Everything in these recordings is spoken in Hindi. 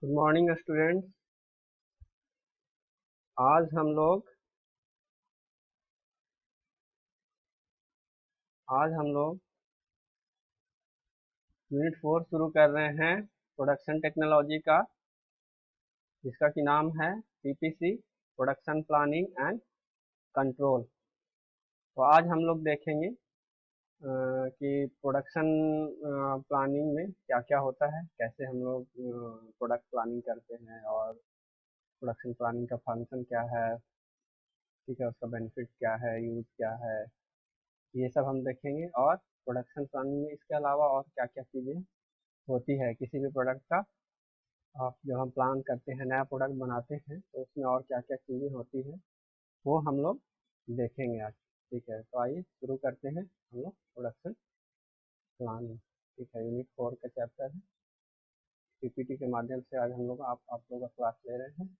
Good morning students. आज हम लोग आज हम लोग यूनिट 4 शुरू कर रहे हैं प्रोडक्शन टेक्नोलॉजी का, जिसका कि नाम है PPC production planning and control. तो आज हम लोग देखेंगे कि प्रोडक्शन प्लानिंग में क्या क्या होता है, कैसे हम लोग प्रोडक्ट प्लानिंग करते हैं और प्रोडक्शन प्लानिंग का फंक्शन क्या है, ठीक है, उसका बेनिफिट क्या है, यूज क्या है, ये सब हम देखेंगे। और प्रोडक्शन प्लानिंग में इसके अलावा और क्या क्या चीज़ें होती है किसी भी प्रोडक्ट का। आप जब हम प्लान करते हैं, नया प्रोडक्ट बनाते हैं, तो उसमें और क्या क्या चीज़ें होती हैं वो हम लोग देखेंगे आज। ठीक है, तो आइए शुरू करते हैं हम लोग प्रोडक्शन प्लानिंग। ठीक है, यूनिट 4 का चैप्टर है। पीपीटी के माध्यम से आज हम लोग आप लोग का क्लास ले रहे हैं।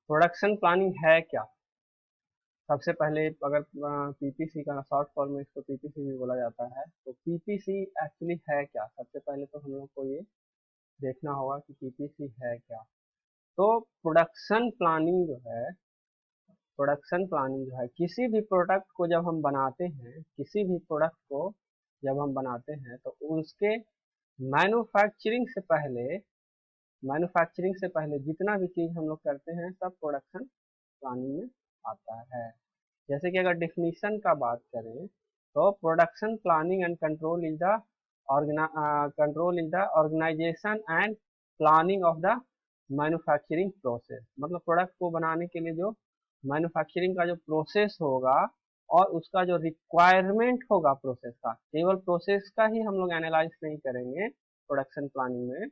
प्रोडक्शन प्लानिंग है क्या? सबसे पहले अगर पीपीसी का शॉर्ट फॉर्म में इसको पीपीसी भी बोला जाता है, तो पीपीसी एक्चुअली है क्या? सबसे पहले तो हम लोग को ये देखना होगा कि पीपीसी है क्या। तो प्रोडक्शन प्लानिंग जो है, किसी भी प्रोडक्ट को जब हम बनाते हैं, किसी भी प्रोडक्ट को जब हम बनाते हैं, तो उसके मैन्युफैक्चरिंग से पहले मैन्युफैक्चरिंग से पहले जितना भी चीज़ हम लोग करते हैं, सब प्रोडक्शन प्लानिंग में आता है। जैसे कि अगर डेफिनेशन का बात करें, तो production planning and control is the organisation and planning of the manufacturing process. मतलब प्रोडक्ट को बनाने के लिए जो मैन्युफैक्चरिंग का जो प्रोसेस होगा और उसका जो रिक्वायरमेंट होगा प्रोसेस का, केवल प्रोसेस का ही हम लोग एनालाइज नहीं करेंगे प्रोडक्शन प्लानिंग में।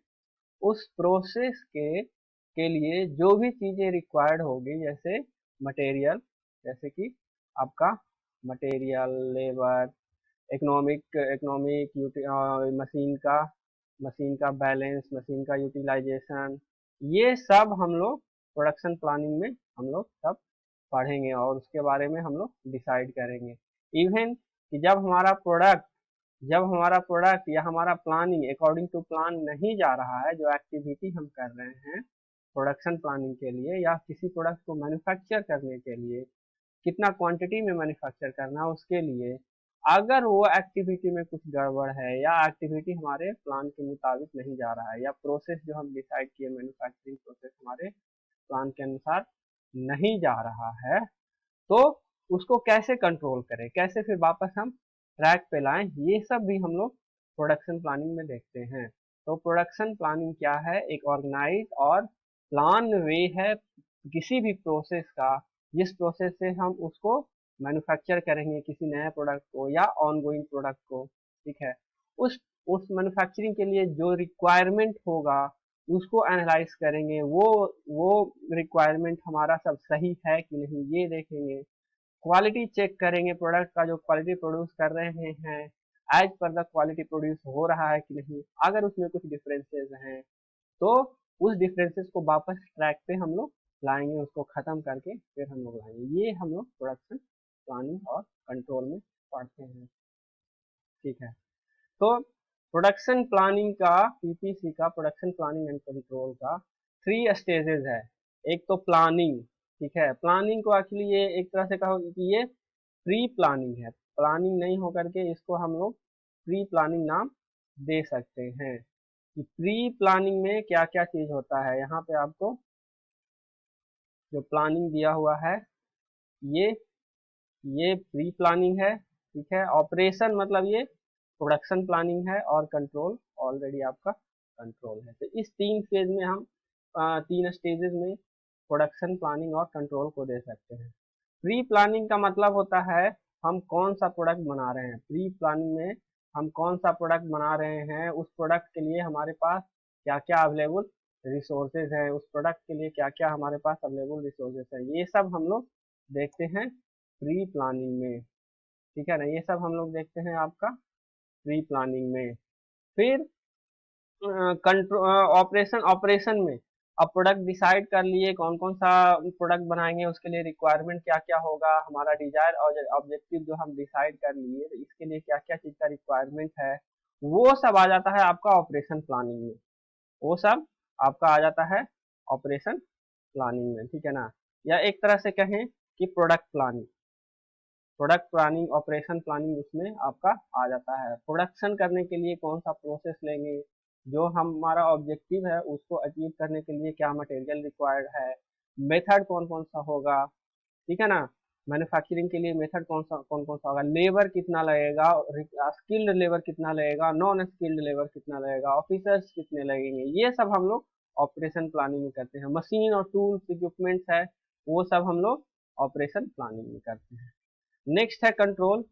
उस प्रोसेस के लिए जो भी चीज़ें रिक्वायर्ड होगी, जैसे मटेरियल, जैसे कि आपका मटेरियल, लेबर, इकोनॉमिक मशीन का बैलेंस, मशीन का यूटिलाइजेशन, ये सब हम लोग प्रोडक्शन प्लानिंग में हम लोग सब पढ़ेंगे और उसके बारे में हम लोग डिसाइड करेंगे। इवन कि जब हमारा प्रोडक्ट या हमारा प्लानिंग अकॉर्डिंग टू प्लान नहीं जा रहा है, जो एक्टिविटी हम कर रहे हैं प्रोडक्शन प्लानिंग के लिए या किसी प्रोडक्ट को मैन्युफैक्चर करने के लिए, कितना क्वांटिटी में मैन्युफैक्चर करना है उसके लिए, अगर वो एक्टिविटी में कुछ गड़बड़ है या एक्टिविटी हमारे प्लान के मुताबिक नहीं जा रहा है, या प्रोसेस जो हम डिसाइड किए मैन्युफैक्चरिंग प्रोसेस हमारे प्लान के अनुसार नहीं जा रहा है, तो उसको कैसे कंट्रोल करें, कैसे फिर वापस हम ट्रैक पे लाएं, ये सब भी हम लोग प्रोडक्शन प्लानिंग में देखते हैं। तो प्रोडक्शन प्लानिंग क्या है? एक ऑर्गेनाइज और प्लान वे है किसी भी प्रोसेस का, जिस प्रोसेस से हम उसको मैन्युफैक्चर करेंगे, किसी नए प्रोडक्ट को या ऑनगोइंग प्रोडक्ट को। ठीक है, उस उस मैन्युफैक्चरिंग के लिए जो रिक्वायरमेंट होगा उसको एनालाइज करेंगे। वो रिक्वायरमेंट हमारा सब सही है कि नहीं, ये देखेंगे। क्वालिटी चेक करेंगे, प्रोडक्ट का जो क्वालिटी प्रोड्यूस कर रहे हैं as per the quality produce हो रहा है कि नहीं। अगर उसमें कुछ डिफरेंसेस हैं, तो उस डिफरेंसेस को वापस ट्रैक पे हम लोग लाएंगे, उसको ख़त्म करके फिर हम लोग लाएंगे। ये हम लोग प्रोडक्शन प्लानिंग और कंट्रोल में पढ़ते हैं। ठीक है, तो प्रोडक्शन प्लानिंग का, पीपीसी का, प्रोडक्शन प्लानिंग एंड कंट्रोल का 3 स्टेजेस है। एक तो प्लानिंग। ठीक है, प्लानिंग को एक्चुअली ये एक तरह से कहो कि ये प्री प्लानिंग है। प्लानिंग नहीं होकर के इसको हम लोग प्री प्लानिंग नाम दे सकते हैं। कि प्री प्लानिंग में क्या क्या चीज़ होता है, यहाँ पे आपको जो प्लानिंग दिया हुआ है, ये ये प्री प्लानिंग है। ठीक है, ऑपरेशन मतलब ये प्रोडक्शन प्लानिंग है, और कंट्रोल ऑलरेडी आपका कंट्रोल है। तो इस 3 फेज में हम 3 स्टेजेस में प्रोडक्शन प्लानिंग और कंट्रोल को दे सकते हैं। प्री प्लानिंग का मतलब होता है हम कौन सा प्रोडक्ट बना रहे हैं। प्री प्लानिंग में हम कौन सा प्रोडक्ट बना रहे हैं, उस प्रोडक्ट के लिए हमारे पास क्या क्या अवेलेबल रिसोर्सेज है, उस प्रोडक्ट के लिए क्या क्या हमारे पास अवेलेबल रिसोर्सेज है, ये सब हम लोग देखते हैं प्री प्लानिंग में। ठीक है ना, ये सब हम लोग देखते हैं आपका प्री प्लानिंग में। फिर कंट्रोल ऑपरेशन ऑपरेशन में अब प्रोडक्ट डिसाइड कर लिए कौन कौन सा प्रोडक्ट बनाएंगे, उसके लिए रिक्वायरमेंट क्या क्या होगा, हमारा डिजायर और ऑब्जेक्टिव जो हम डिसाइड कर लिए तो इसके लिए क्या क्या चीज का रिक्वायरमेंट है, वो सब आ जाता है आपका ऑपरेशन प्लानिंग में। वो सब आपका आ जाता है ऑपरेशन प्लानिंग में, ठीक है ना। या एक तरह से कहें कि प्रोडक्ट प्लानिंग ऑपरेशन प्लानिंग उसमें आपका आ जाता है। प्रोडक्शन करने के लिए कौन सा प्रोसेस लेंगे, जो हमारा ऑब्जेक्टिव है उसको अचीव करने के लिए क्या मटेरियल रिक्वायर्ड है, मेथड कौन कौन सा होगा, ठीक है ना। मैन्युफैक्चरिंग के लिए मेथड कौन कौन सा होगा, लेबर कितना लगेगा, स्किल्ड लेबर कितना लगेगा, नॉन स्किल्ड लेबर कितना लगेगा, ऑफिसर्स कितने लगेंगे, ये सब हम लोग ऑपरेशन प्लानिंग में करते हैं। मशीन और टूल्स इक्विपमेंट्स है, वो सब हम लोग ऑपरेशन प्लानिंग में करते हैं। नेक्स्ट है control,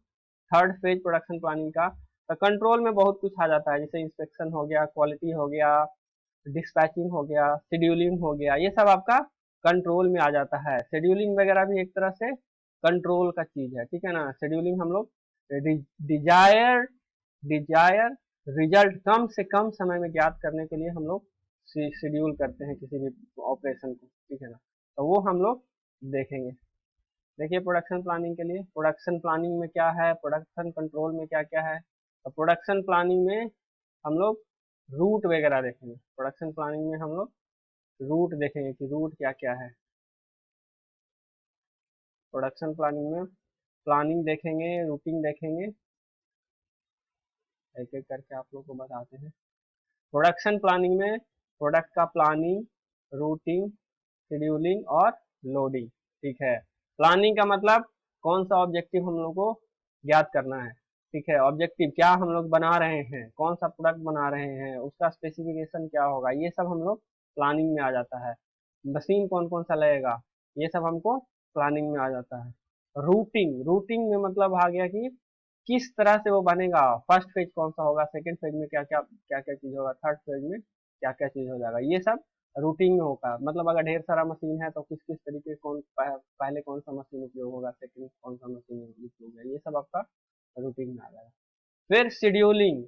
third phase production planning का। तो कंट्रोल में बहुत कुछ आ जाता है, जैसे इंस्पेक्शन हो गया, क्वालिटी हो गया, डिस्पैचिंग हो गया, शेड्यूलिंग हो गया, ये सब आपका कंट्रोल में आ जाता है। शेड्यूलिंग वगैरह भी एक तरह से कंट्रोल का चीज है, ठीक है ना। शेड्यूलिंग हम लोग डिजायर डिजायर रिजल्ट कम से कम समय में ज्ञात करने के लिए हम लोग शेड्यूल करते हैं किसी भी ऑपरेशन को, ठीक है ना। तो वो हम लोग देखेंगे। देखिए प्रोडक्शन प्लानिंग के लिए, प्रोडक्शन प्लानिंग में क्या है, प्रोडक्शन कंट्रोल में क्या क्या है। तो प्रोडक्शन प्लानिंग में हम लोग रूट वगैरह देखेंगे, प्रोडक्शन प्लानिंग में हम लोग रूट देखेंगे कि रूट क्या क्या है। प्रोडक्शन प्लानिंग में प्लानिंग देखेंगे, रूटिंग देखेंगे, एक एक करके आप लोग को बताते हैं। प्रोडक्शन प्लानिंग में प्रोडक्ट का प्लानिंग, रूटिंग, शेड्यूलिंग और लोडिंग, ठीक है। प्लानिंग का मतलब कौन सा ऑब्जेक्टिव हम लोग को ज्ञात करना है, ठीक है। ऑब्जेक्टिव क्या हम लोग बना रहे हैं, कौन सा प्रोडक्ट बना रहे हैं, उसका स्पेसिफिकेशन क्या होगा, ये सब हम लोग प्लानिंग में आ जाता है। मशीन कौन कौन सा लगेगा, ये सब हमको प्लानिंग में आ जाता है। रूटिंग, रूटिंग में मतलब आ गया कि किस तरह से वो बनेगा, फर्स्ट फेज कौन सा होगा, सेकंड फेज में क्या क्या क्या क्या चीज होगा, थर्ड फेज में क्या क्या चीज हो जाएगा, ये सब रूटिंग में होगा। मतलब अगर ढेर सारा मशीन है तो किस किस तरीके पहले कौन सा मशीन उपयोग होगा, सेकंड कौन सा मशीन उपयोग होगा, ये सब आपका रूटिंग में आ जाएगा। फिर शेड्यूलिंग,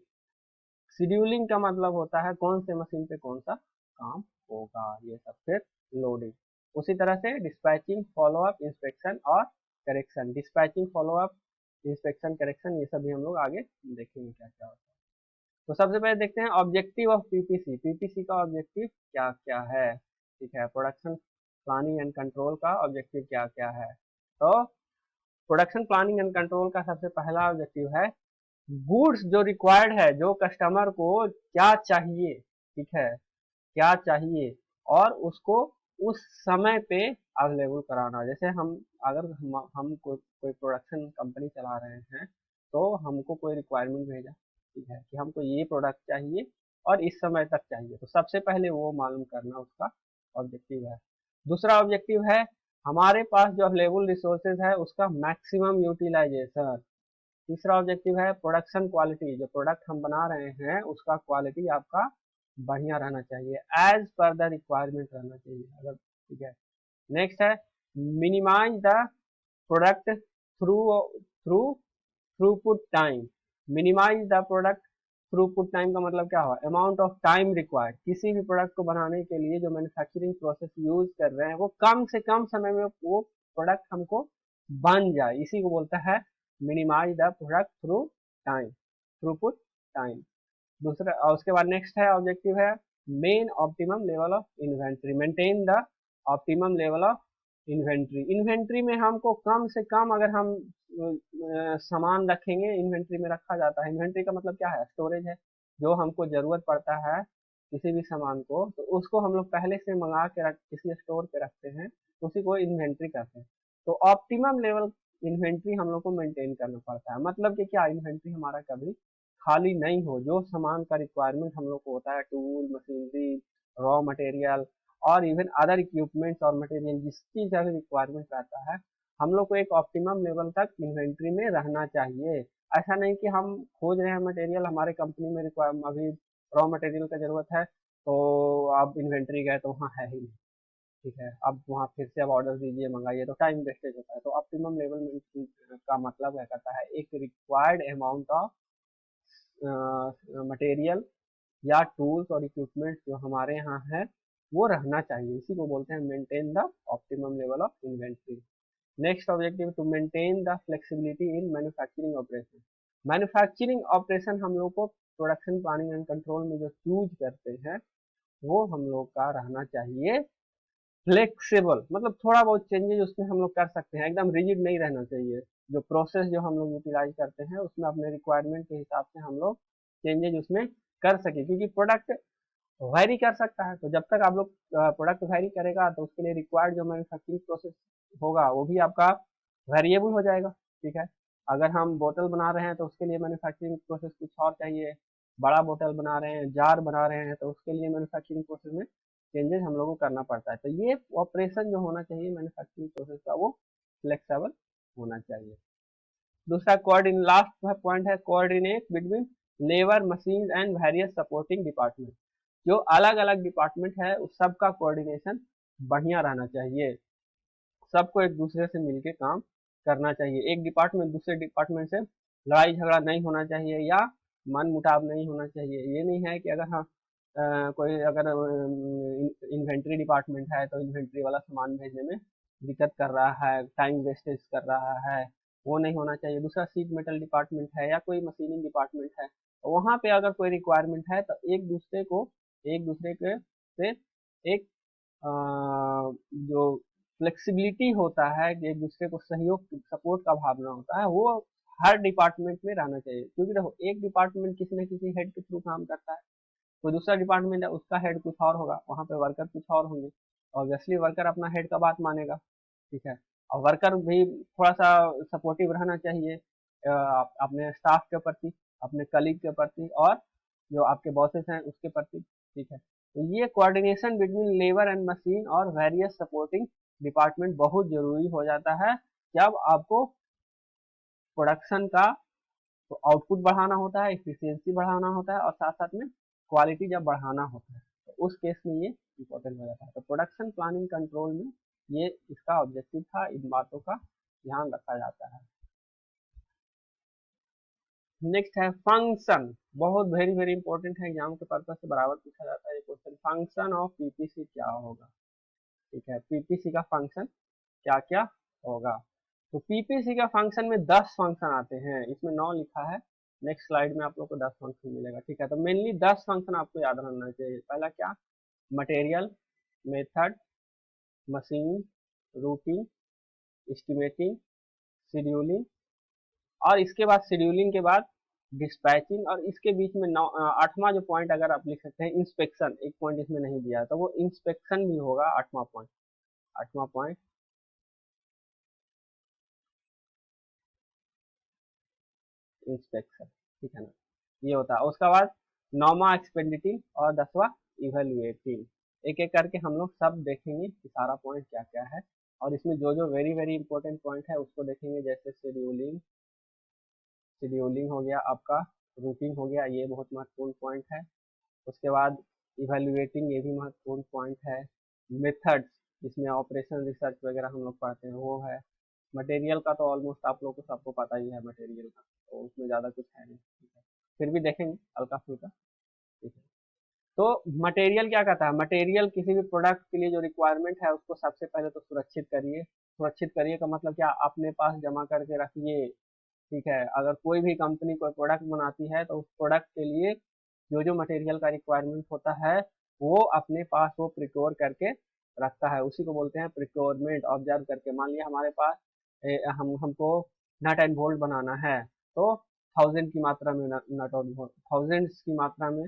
शेड्यूलिंग का मतलब होता है कौन से मशीन पे कौन सा काम होगा, ये सब। फिर लोडिंग, उसी तरह से डिस्पैचिंग, फॉलोअप, इंस्पेक्शन और correction. Dispatching, follow up, inspection, correction, ये सब भी हम लोग आगे देखेंगे क्या क्या होता है। तो सबसे पहले देखते हैं ऑब्जेक्टिव ऑफ पीपीसी। पीपीसी का ऑब्जेक्टिव क्या क्या है, ठीक है। प्रोडक्शन प्लानिंग एंड कंट्रोल का ऑब्जेक्टिव क्या क्या है। तो प्रोडक्शन प्लानिंग एंड कंट्रोल का सबसे पहला ऑब्जेक्टिव है गुड्स जो रिक्वायर्ड है, जो कस्टमर को क्या चाहिए, ठीक है, क्या चाहिए और उसको उस समय पे अवेलेबल कराना। जैसे हम अगर हम कोई प्रोडक्शन कंपनी चला रहे हैं तो हमको कोई रिक्वायरमेंट भेजा, ठीक है, कि हमको ये प्रोडक्ट चाहिए और इस समय तक चाहिए, तो सबसे पहले वो मालूम करना उसका ऑब्जेक्टिव है। दूसरा ऑब्जेक्टिव है हमारे पास जो अवेलेबल रिसोर्सेज है उसका मैक्सिमम यूटिलाइजेशन। तीसरा ऑब्जेक्टिव है प्रोडक्शन क्वालिटी, जो प्रोडक्ट हम बना रहे हैं उसका क्वालिटी आपका बढ़िया रहना चाहिए, एज पर द रिक्वायरमेंट रहना चाहिए अगर, ठीक है। नेक्स्ट है minimise the product through through throughput time. Minimise the product throughput time का मतलब क्या हुआ, अमाउंट ऑफ टाइम रिक्वायर्ड। किसी भी प्रोडक्ट को बनाने के लिए जो मैन्युफैक्चरिंग प्रोसेस यूज कर रहे हैं वो कम से कम समय में वो प्रोडक्ट हमको बन जाए, इसी को बोलता है minimise the product through time, throughput time. दूसरा और उसके बाद नेक्स्ट है ऑब्जेक्टिव है main optimum level of inventory, maintain the optimum level of inventory. Inventory में हमको कम से कम अगर हम सामान रखेंगे, इन्वेंट्री में रखा जाता है, इन्वेंट्री का मतलब क्या है, स्टोरेज है। जो हमको जरूरत पड़ता है किसी भी सामान को तो उसको हम लोग पहले से मंगा के किसी स्टोर पे रखते हैं, उसी को इन्वेंट्री कहते हैं। तो ऑप्टिमम लेवल इन्वेंट्री हम लोग को मेंटेन करना पड़ता है, मतलब कि क्या, इन्वेंट्री हमारा कभी खाली नहीं हो। जो सामान का रिक्वायरमेंट हम लोग को होता है, टूल, मशीनरी, रॉ मटेरियल और इवन अदर इक्विपमेंट्स और मटेरियल, जिस चीज का भी रिक्वायरमेंट रहता है हम लोग को एक ऑप्टिमम लेवल तक इन्वेंट्री में रहना चाहिए। ऐसा नहीं कि हम खोज रहे हैं मटेरियल, हमारे कंपनी में रिक्वायर अभी रॉ मटेरियल का जरूरत है तो आप इन्वेंट्री गए तो वहाँ है ही नहीं, ठीक है, अब वहाँ फिर से अब ऑर्डर दीजिए, मंगाइए, तो टाइम वेस्टेज होता है। तो ऑप्टिमम लेवल का मतलब क्या करता है, एक रिक्वायर्ड अमाउंट ऑफ मटेरियल या टूल्स और इक्विपमेंट जो हमारे यहाँ है वो रहना चाहिए, इसी को बोलते हैं maintain the optimum level of inventory. Next objective, to maintain the flexibility in manufacturing operation. Manufacturing operation हम लोग को प्रोडक्शन प्लानिंग एंड कंट्रोल में जो चूज करते हैं वो हम लोग का रहना चाहिए फ्लेक्सिबल, मतलब थोड़ा बहुत चेंजेस उसमें हम लोग कर सकते हैं, एकदम रिजिड नहीं रहना चाहिए। जो प्रोसेस जो हम लोग यूटिलाइज करते हैं उसमें अपने रिक्वायरमेंट के हिसाब से हम लोग चेंजेस उसमें कर सके, क्योंकि प्रोडक्ट वैरी कर सकता है। तो जब तक आप लोग प्रोडक्ट वैरी करेगा तो उसके लिए रिक्वायर्ड जो मैन्युफैक्चरिंग प्रोसेस होगा वो भी आपका वेरिएबल हो जाएगा। ठीक है, अगर हम बोतल बना रहे हैं तो उसके लिए मैन्युफैक्चरिंग प्रोसेस कुछ और चाहिए, बड़ा बोतल बना रहे हैं, जार बना रहे हैं, तो उसके लिए मैन्युफैक्चरिंग प्रोसेस में चेंजेस हम लोगों को करना पड़ता है। तो ये ऑपरेशन जो होना चाहिए मैन्युफैक्चरिंग प्रोसेस का वो फ्लेक्सिबल होना चाहिए। दूसरा कोऑर्डिनेट, लास्ट पॉइंट है coordinate between labour, machine and various supporting department. जो अलग अलग डिपार्टमेंट है उस सबका कोऑर्डिनेशन बढ़िया रहना चाहिए, सबको एक दूसरे से मिलके काम करना चाहिए। एक डिपार्टमेंट दूसरे डिपार्टमेंट से लड़ाई झगड़ा नहीं होना चाहिए या मन मुटाव नहीं होना चाहिए। ये नहीं है कि अगर हम कोई अगर इन्वेंट्री डिपार्टमेंट है तो इन्वेंट्री वाला सामान भेजने में दिक्कत कर रहा है, टाइम वेस्टेज कर रहा है, वो नहीं होना चाहिए। दूसरा सीट मेटल डिपार्टमेंट है या कोई मशीनिंग डिपार्टमेंट है, वहाँ पे अगर कोई रिक्वायरमेंट है तो एक दूसरे के से एक जो फ्लेक्सिबिलिटी होता है कि एक दूसरे को सहयोग सपोर्ट का भावना होता है वो हर डिपार्टमेंट में रहना चाहिए। क्योंकि देखो एक डिपार्टमेंट किसी न किसी हेड के थ्रू काम करता है, कोई दूसरा डिपार्टमेंट है उसका हेड कुछ और होगा, वहाँ पे वर्कर कुछ और होंगे, ऑब्वियसली वर्कर अपना हेड का बात मानेगा। ठीक है, और वर्कर भी थोड़ा सा सपोर्टिव रहना चाहिए अपने स्टाफ के प्रति, अपने कलीग के प्रति और जो आपके बॉसेस हैं उसके प्रति। ठीक है, तो ये coordination between labour and machine और वेरियस सपोर्टिंग डिपार्टमेंट बहुत जरूरी हो जाता है जब आपको प्रोडक्शन का तो आउटपुट बढ़ाना होता है, एफिशिएंसी बढ़ाना होता है और साथ साथ में क्वालिटी जब बढ़ाना होता है तो उस केस में ये इम्पोर्टेंट हो जाता है। तो प्रोडक्शन प्लानिंग कंट्रोल में ये इसका ऑब्जेक्टिव था, इन बातों का ध्यान रखा जाता है। नेक्स्ट है फंक्शन, बहुत वेरी वेरी इंपॉर्टेंट है, एग्जाम के पर्पज से बराबर पूछा जाता है ये क्वेश्चन। फंक्शन ऑफ पीपीसी क्या होगा? ठीक है, पीपीसी का फंक्शन क्या क्या होगा? तो पीपीसी का फंक्शन में 10 फंक्शन आते हैं, इसमें 9 लिखा है, नेक्स्ट स्लाइड में आप लोग को 10 फंक्शन मिलेगा। ठीक है, तो मेनली 10 फंक्शन आपको याद रखना चाहिए। पहला क्या? Material, method, machine, routing, estimating, scheduling, और इसके बाद शेड्यूलिंग के बाद डिस्पैचिंग, और इसके बीच में 8वां जो पॉइंट अगर आप लिख सकते हैं इंस्पेक्शन, एक पॉइंट इसमें नहीं दिया तो वो इंस्पेक्शन भी होगा 8वां पॉइंट। 8वां पॉइंट इंस्पेक्शन। ठीक है ना, ये होता है। उसके बाद 9वां एक्सपेंडिटिंग और 10वां इवेल्युएटिंग। एक एक करके हम लोग सब देखेंगे कि सारा पॉइंट क्या क्या है, और इसमें जो जो वेरी वेरी इंपॉर्टेंट पॉइंट है उसको देखेंगे, जैसे शेड्यूलिंग, शेड्यूलिंग हो गया आपका, रूटिंग हो गया, ये बहुत महत्वपूर्ण पॉइंट है। उसके बाद इवेल्युएटिंग, ये भी महत्वपूर्ण पॉइंट है। मेथड्स, जिसमें ऑपरेशन रिसर्च वगैरह हम लोग पढ़ते हैं वो है। मटेरियल का तो ऑलमोस्ट आप लोगों को सबको पता ही है मटेरियल का, तो उसमें ज़्यादा कुछ है नहीं। ठीक है, फिर भी देखेंगे हल्का फुल्का। ठीक है, तो मटेरियल क्या कहता है? मटेरियल किसी भी प्रोडक्ट के लिए जो रिक्वायरमेंट है उसको सबसे पहले तो सुरक्षित करिए। सुरक्षित करिए का मतलब क्या? अपने पास जमा करके रखिए। ठीक है, अगर कोई भी कंपनी कोई प्रोडक्ट बनाती है तो उस प्रोडक्ट के लिए जो जो मटेरियल का रिक्वायरमेंट होता है वो अपने पास वो प्रिक्योर करके रखता है, उसी को बोलते हैं प्रिक्योरमेंट। ऑब्जर्व करके, मान लिया हमारे पास हमको नट एंड बोल्ट बनाना है, तो 1000 की मात्रा में नट और बोल्ट, थाउजेंड्स की मात्रा में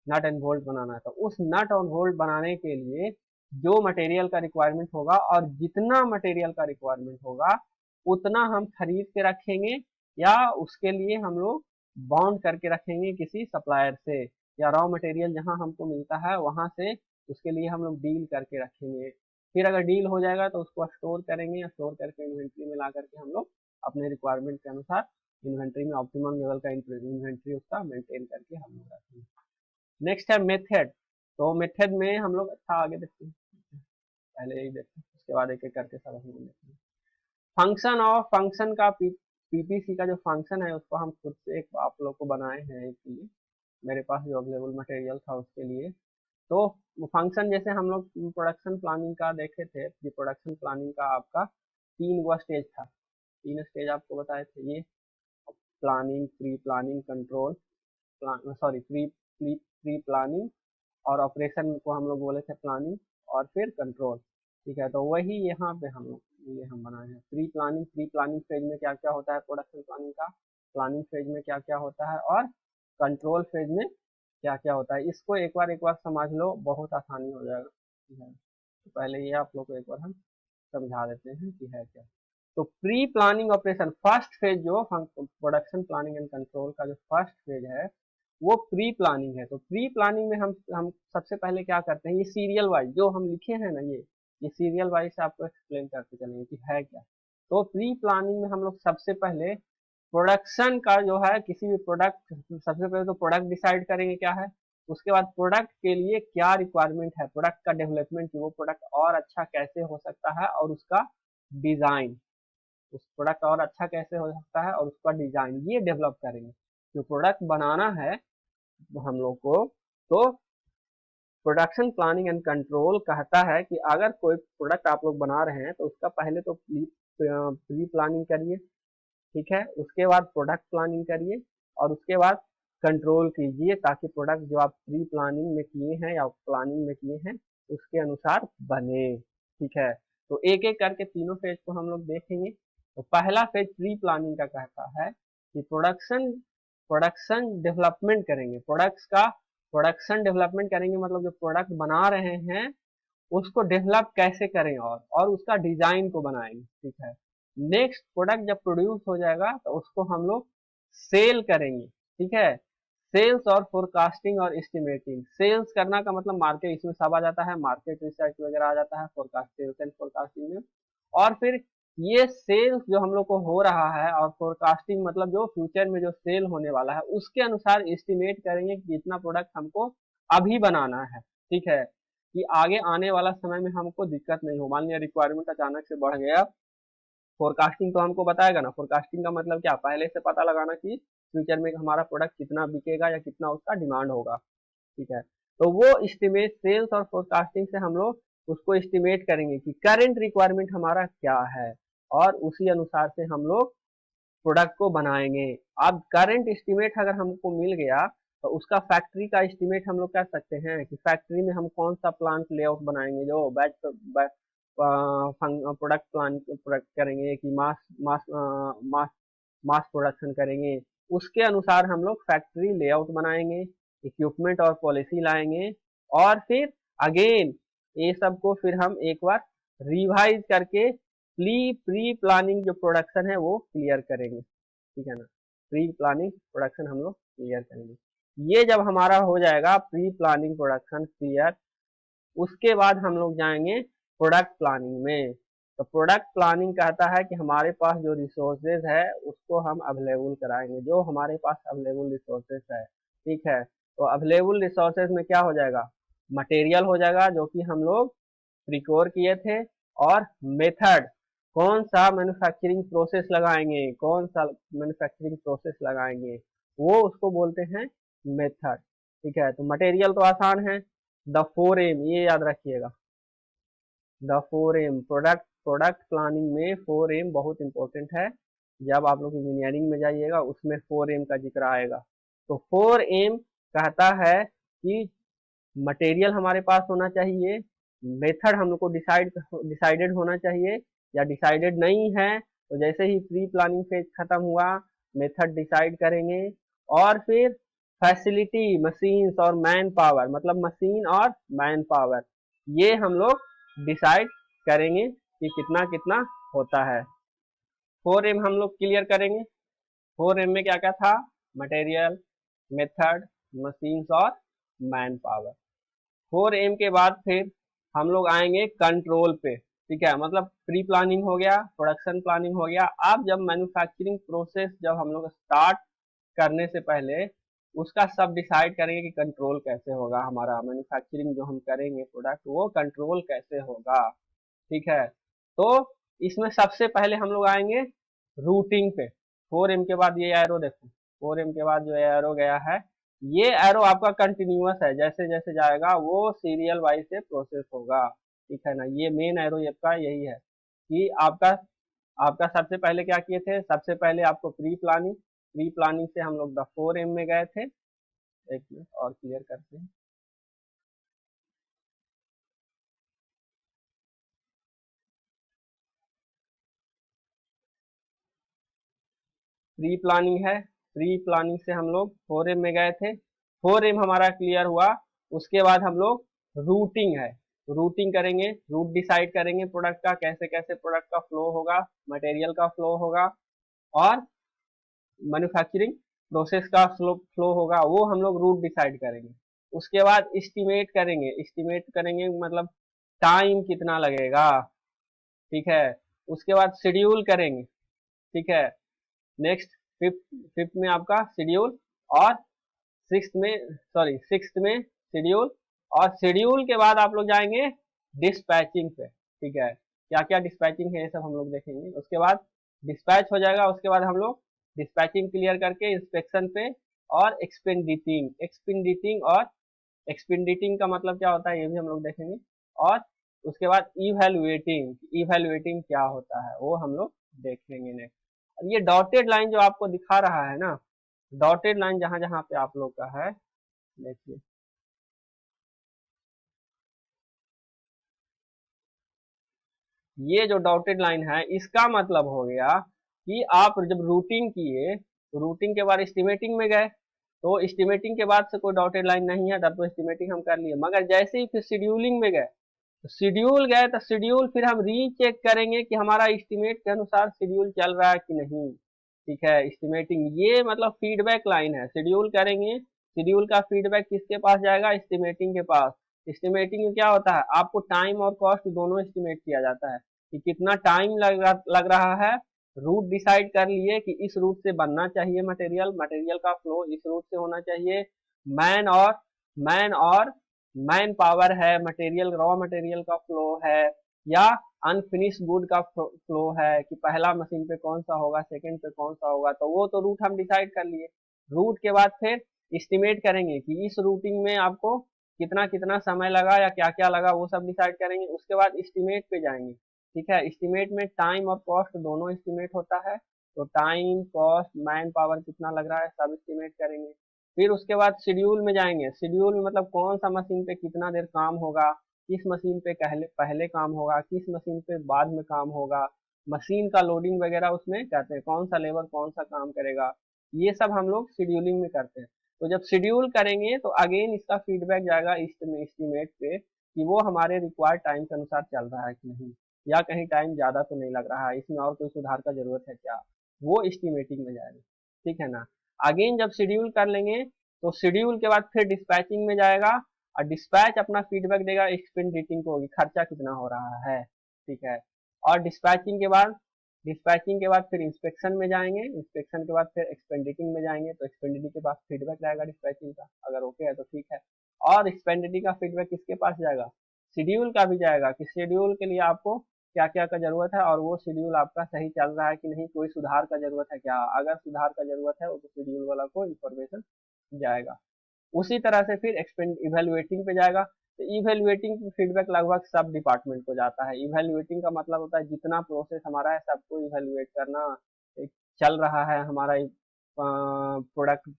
नट एंड बोल्ट बनाना है, तो उस नट और बोल्ट बनाने के लिए जो मटेरियल का रिक्वायरमेंट होगा और जितना मटेरियल का रिक्वायरमेंट होगा उतना हम खरीद के रखेंगे, या उसके लिए हम लोग बॉन्ड करके रखेंगे किसी सप्लायर से, या रॉ मटेरियल जहां हमको मिलता है वहां से उसके लिए हम लोग डील करके रखेंगे। फिर अगर डील हो जाएगा तो उसको स्टोर करेंगे, या स्टोर करके इन्वेंट्री में ला करके हम लोग अपने रिक्वायरमेंट के अनुसार इन्वेंट्री में ऑप्टिमम लेवल का इन्वेंट्री उसका मेंटेन करके हम लोग रखेंगे। नेक्स्ट है मेथड। तो मेथड में हम लोग अच्छा आगे देखते हैं। पहले यही देखते हैं, उसके बाद एक एक करके सब हम देखेंगे। फंक्शन और फंक्शन का पीपीसी का जो फंक्शन है उसको हम खुद से एक आप लोग को बनाए हैं एक लिए, मेरे पास जो अवेलेबल मटेरियल था उसके लिए। तो फंक्शन जैसे हम लोग प्रोडक्शन प्लानिंग का देखे थे, ये प्रोडक्शन प्लानिंग का आपका 3 गो स्टेज था, 3 स्टेज आपको बताए थे, ये planning, pre planning, control, sorry pre pre pre planning और ऑपरेशन को हम लोग बोले थे प्लानिंग और फिर कंट्रोल। ठीक है, तो वही यहाँ पे हम लोग ये हम बनाए हैं प्री प्लानिंग फेज में क्या क्या होता है प्रोडक्शन प्लानिंग का, प्लानिंग फेज में क्या क्या होता है और कंट्रोल फेज में क्या क्या होता है। इसको एक बार समझ लो, बहुत आसानी हो जाएगा। ठीक है, तो पहले ये आप लोग को एक बार हम समझा देते हैं कि है क्या। तो pre planning operation first phase, जो प्रोडक्शन प्लानिंग एंड कंट्रोल का जो फर्स्ट फेज है वो प्री प्लानिंग है। तो प्री प्लानिंग में हम सबसे पहले क्या करते हैं, ये सीरियल वाइज जो हम लिखे हैं ना, ये सीरियल वाइज से आपको एक्सप्लेन करते चलेंगे कि है क्या। तो प्री प्लानिंग में हम लोग सबसे पहले प्रोडक्शन का जो है किसी भी प्रोडक्ट, सबसे पहले तो प्रोडक्ट डिसाइड करेंगे क्या है, उसके बाद प्रोडक्ट के लिए क्या रिक्वायरमेंट है, प्रोडक्ट का डेवलपमेंट, वो प्रोडक्ट और अच्छा कैसे हो सकता है और उसका डिजाइन, उस प्रोडक्ट और अच्छा कैसे हो सकता है और उसका डिजाइन ये डेवलप करेंगे। जो प्रोडक्ट बनाना है हम लोग को, तो प्रोडक्शन प्लानिंग एंड कंट्रोल कहता है कि अगर कोई प्रोडक्ट आप लोग बना रहे हैं तो उसका पहले तो प्री प्लानिंग करिए, ठीक है, उसके बाद प्रोडक्ट प्लानिंग करिए और उसके बाद कंट्रोल कीजिए, ताकि प्रोडक्ट जो आप प्री प्लानिंग में किए हैं या प्लानिंग में किए हैं उसके अनुसार बने। ठीक है, तो एक एक करके तीनों फेज को हम लोग देखेंगे। तो पहला फेज प्री प्लानिंग का कहता है कि प्रोडक्शन प्रोडक्शन डेवलपमेंट करेंगे, प्रोडक्ट्स का प्रोडक्शन डेवलपमेंट करेंगे, मतलब जो प्रोडक्ट बना रहे हैं उसको डेवलप कैसे करें और उसका डिजाइन को बनाएंगे। ठीक है, नेक्स्ट प्रोडक्ट जब प्रोड्यूस हो जाएगा तो उसको हम लोग सेल करेंगे। ठीक है, सेल्स और फोरकास्टिंग और एस्टिमेटिंग, सेल्स करना का मतलब मार्केट, इसमें सब आ जाता है, मार्केट रिसर्च वगैरह आ जाता है फोरकास्ट, सेल्स एंड फोरकास्टिंग में। और फिर ये सेल्स जो हम लोग को हो रहा है और फोरकास्टिंग मतलब जो फ्यूचर में जो सेल होने वाला है उसके अनुसार एस्टिमेट करेंगे कि कितना प्रोडक्ट हमको अभी बनाना है। ठीक है, कि आगे आने वाला समय में हमको दिक्कत नहीं हो, मान लिया रिक्वायरमेंट अचानक से बढ़ गया, फोरकास्टिंग तो हमको बताएगा ना, फोरकास्टिंग का मतलब क्या, पहले से पता लगाना कि फ्यूचर में हमारा प्रोडक्ट कितना बिकेगा या कितना उसका डिमांड होगा। ठीक है, तो वो एस्टिमेट सेल्स और फोरकास्टिंग से हम लोग उसको एस्टिमेट करेंगे कि करंट रिक्वायरमेंट हमारा क्या है और उसी अनुसार से हम लोग प्रोडक्ट को बनाएंगे। अब करंट एस्टिमेट अगर हमको मिल गया तो उसका फैक्ट्री का एस्टिमेट हम लोग कर सकते हैं कि फैक्ट्री में हम कौन सा प्लांट लेआउट बनाएंगे, जो बैच प्रोडक्ट प्लान प्रोडक्ट करेंगे कि मास मास मास मास प्रोडक्शन करेंगे, उसके अनुसार हम लोग फैक्ट्री लेआउट बनाएंगे, इक्विपमेंट और पॉलिसी लाएंगे और फिर अगेन ये सब को फिर हम एक बार रिवाइज करके प्री प्लानिंग जो प्रोडक्शन है वो क्लियर करेंगे। ठीक है ना, प्री प्लानिंग प्रोडक्शन हम लोग क्लियर करेंगे। ये जब हमारा हो जाएगा प्री प्लानिंग प्रोडक्शन क्लियर, उसके बाद हम लोग जाएंगे प्रोडक्ट प्लानिंग में। तो प्रोडक्ट प्लानिंग कहता है कि हमारे पास जो रिसोर्सेज है उसको हम अवेलेबल कराएंगे, जो हमारे पास अवेलेबल रिसोर्सेज है। ठीक है, तो अवेलेबल रिसोर्सेज में क्या हो जाएगा, मटेरियल हो जाएगा जो कि हम लोग प्रिकोर किए थे, और मेथड, कौन सा मैन्युफैक्चरिंग प्रोसेस लगाएंगे, कौन सा मैन्युफैक्चरिंग प्रोसेस लगाएंगे, वो उसको बोलते हैं मेथड। ठीक है, तो मटेरियल तो आसान है, द 4M, ये याद रखिएगा, the 4M product product planning में 4M बहुत इंपॉर्टेंट है। जब आप लोग इंजीनियरिंग में जाइएगा उसमें 4M का जिक्र आएगा। तो 4M कहता है कि मटेरियल हमारे पास होना चाहिए, मेथड हम लोग को डिसाइडेड होना चाहिए, या डिसाइडेड नहीं है तो जैसे ही प्री प्लानिंग फेज खत्म हुआ मेथड डिसाइड करेंगे, और फिर फैसिलिटी, मशीन्स और मैन पावर, मतलब मशीन और मैन पावर, ये हम लोग डिसाइड करेंगे कि कितना कितना होता है। 4M हम लोग क्लियर करेंगे। 4M में क्या क्या था, मटेरियल, मेथड, मशीन्स और मैन पावर। 4M के बाद फिर हम लोग आएंगे कंट्रोल पे। ठीक है, मतलब प्री प्लानिंग हो गया, प्रोडक्शन प्लानिंग हो गया, अब जब मैन्युफैक्चरिंग प्रोसेस जब हम लोग स्टार्ट करने से पहले उसका सब डिसाइड करेंगे कि कंट्रोल कैसे होगा, हमारा मैन्युफैक्चरिंग जो हम करेंगे प्रोडक्ट वो कंट्रोल कैसे होगा। ठीक है। तो इसमें सबसे पहले हम लोग आएंगे रूटिंग पे। 4M के बाद ये एरो देखो, 4M के बाद जो एरो गया है, ये एरो आपका कंटिन्यूअस है, जैसे जैसे जाएगा वो सीरियल वाइज से प्रोसेस होगा। ठीक है ना, ये मेन एरो आपका यही है कि आपका आपका सबसे पहले क्या किए थे, सबसे पहले आपको प्री प्लानिंग से हम लोग द 4M में गए थे। एक मिनट और क्लियर करते हैं। प्री प्लानिंग से हम लोग 4M में गए थे। 4M हमारा क्लियर हुआ। उसके बाद हम लोग रूटिंग है, रूटिंग करेंगे, रूट डिसाइड करेंगे प्रोडक्ट का, कैसे कैसे प्रोडक्ट का फ्लो होगा, मटेरियल का फ्लो होगा और मैन्युफैक्चरिंग प्रोसेस का फ्लो होगा, वो हम लोग रूट डिसाइड करेंगे। उसके बाद एस्टिमेट करेंगे मतलब टाइम कितना लगेगा। ठीक है। उसके बाद शेड्यूल करेंगे। ठीक है। नेक्स्ट फिफ्थ फिफ्थ में आपका शेड्यूल, और सिक्स्थ में शेड्यूल, और शेड्यूल के बाद आप लोग जाएंगे डिस्पैचिंग पे। ठीक है, क्या क्या डिस्पैचिंग है ये सब हम लोग देखेंगे। उसके बाद डिस्पैच हो जाएगा, उसके बाद हम लोग डिस्पैचिंग क्लियर करके इंस्पेक्शन पे और एक्सपेंडिटिंग का मतलब क्या होता है ये भी हम लोग देखेंगे। और उसके बाद इवैल्यूएटिंग क्या होता है वो हम लोग देखेंगे नेक्स्ट। ये डॉटेड लाइन जो आपको दिखा रहा है ना, डॉटेड लाइन जहां जहां पे आप लोग का है, देखिए ये जो डॉटेड लाइन है इसका मतलब हो गया कि आप जब रूटिंग किए, रूटिंग के बाद एस्टिमेटिंग में गए, तो एस्टिमेटिंग के बाद से कोई डॉटेड लाइन नहीं है, तब तो एस्टिमेटिंग हम कर लिए। मगर जैसे ही फिर शेड्यूलिंग में गए, तो शेड्यूल गए तो शेड्यूल फिर हम रीचेक करेंगे कि हमारा एस्टिमेट के अनुसार शेड्यूल चल रहा है कि नहीं। ठीक है, एस्टिमेटिंग ये मतलब फीडबैक लाइन है। शेड्यूल करेंगे, शेड्यूल का फीडबैक किसके पास जाएगा, एस्टिमेटिंग के पास। एस्टिमेटिंग में क्या होता है, आपको टाइम और कॉस्ट दोनों एस्टिमेट किया जाता है कि कितना टाइम लग रहा है। रूट डिसाइड कर लिए कि इस रूट से बनना चाहिए मटेरियल, मटेरियल का फ्लो इस रूट से होना चाहिए। मैन और मैन और मैन पावर है, मटेरियल रॉ मटेरियल का फ्लो है, या अनफिनिश गुड का फ्लो है कि पहला मशीन पे कौन सा होगा, सेकंड पे कौन सा होगा, तो वो तो रूट हम डिसाइड कर लिए। रूट के बाद फिर एस्टिमेट करेंगे कि इस रूटिंग में आपको कितना कितना समय लगा या क्या क्या लगा, वो सब डिसाइड करेंगे। उसके बाद एस्टिमेट पे जाएंगे। ठीक है, एस्टिमेट में टाइम और कॉस्ट दोनों एस्टिमेट होता है, तो टाइम कॉस्ट मैन पावर कितना लग रहा है सब एस्टिमेट करेंगे। फिर उसके बाद शेड्यूल में जाएंगे। शेड्यूल में मतलब कौन सा मशीन पे कितना देर काम होगा, किस मशीन पे पहले पहले काम होगा, किस मशीन पे बाद में काम होगा, मशीन का लोडिंग वगैरह उसमें कहते हैं, कौन सा लेबर कौन सा काम करेगा, ये सब हम लोग शेड्यूलिंग में करते हैं। तो जब शेड्यूल करेंगे तो अगेन इसका फीडबैक जाएगा एस्टिमेट पे कि वो हमारे रिक्वायर्ड टाइम के अनुसार चल रहा है कि नहीं, या कहीं टाइम ज्यादा तो नहीं लग रहा है, इसमें और कोई सुधार का जरूरत है क्या, वो एस्टिमेटिंग में जाएगा। ठीक है ना। अगेन जब शेड्यूल कर लेंगे तो शेड्यूल के बाद फिर डिस्पैचिंग में जाएगा, और डिस्पैच अपना फीडबैक देगा एक्सपेंडिटिंग को कि खर्चा कितना हो रहा है। ठीक है। और डिस्पैचिंग के बाद फिर इंस्पेक्शन में जाएंगे, इंस्पेक्शन के बाद फिर एक्सपेंडिटिंग में जाएंगे, तो एक्सपेंडिटिंग के बाद फीडबैक रहेगा डिस्पैचिंग का, अगर ओके है तो ठीक है। और एक्सपेंडिटिंग का फीडबैक किसके पास जाएगा, शेड्यूल का भी जाएगा कि शेड्यूल के लिए आपको क्या क्या का जरूरत है, और वो शेड्यूल आपका सही चल रहा है कि नहीं, कोई सुधार का जरूरत है क्या। अगर सुधार का जरूरत है तो शेड्यूल वाला को इन्फॉर्मेशन जाएगा। उसी तरह से फिर एक्सपेंड इवेल्युएटिंग पे जाएगा, तो इवेल्युएटिंग फीडबैक लगभग सब डिपार्टमेंट को जाता है। इवेल्युएटिंग का मतलब होता है जितना प्रोसेस हमारा है सबको इवेल्युएट करना, एक चल रहा है हमारा प्रोडक्ट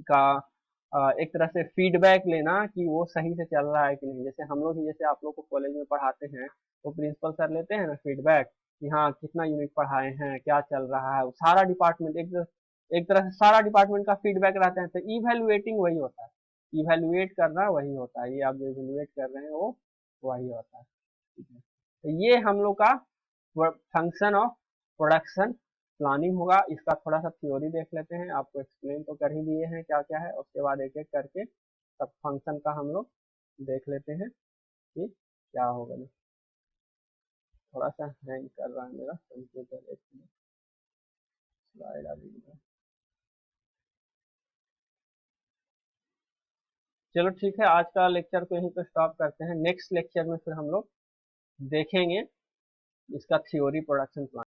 का, एक तरह से फीडबैक लेना कि वो सही से चल रहा है कि नहीं। जैसे हम लोग ही, जैसे आप लोग को कॉलेज में पढ़ाते हैं तो प्रिंसिपल सर लेते हैं ना फीडबैक कि हाँ कितना यूनिट पढ़ाए हैं, क्या चल रहा है, वो सारा डिपार्टमेंट एक तरह से सारा डिपार्टमेंट का फीडबैक रहता है। तो इवेल्युएटिंग वही होता है, इवेल्युएट करना वही होता है, ये आप जो इवेल्युएट कर रहे हैं वो वही होता है। ठीक है, तो ये हम लोग का फंक्शन ऑफ प्रोडक्शन प्लानिंग होगा। इसका थोड़ा सा थ्योरी देख लेते हैं, आपको एक्सप्लेन तो कर ही दिए हैं क्या क्या है, उसके बाद एक एक करके सब फंक्शन का हम लोग देख लेते हैं कि क्या होगा। थोड़ा सा हैंग कर रहा है मेरा कंप्यूटर, एक मिनट, स्लाइड आ रही है। चलो ठीक है, आज का लेक्चर को यहीं पे स्टॉप करते हैं। नेक्स्ट लेक्चर में फिर हम लोग देखेंगे इसका थ्योरी प्रोडक्शन प्लान।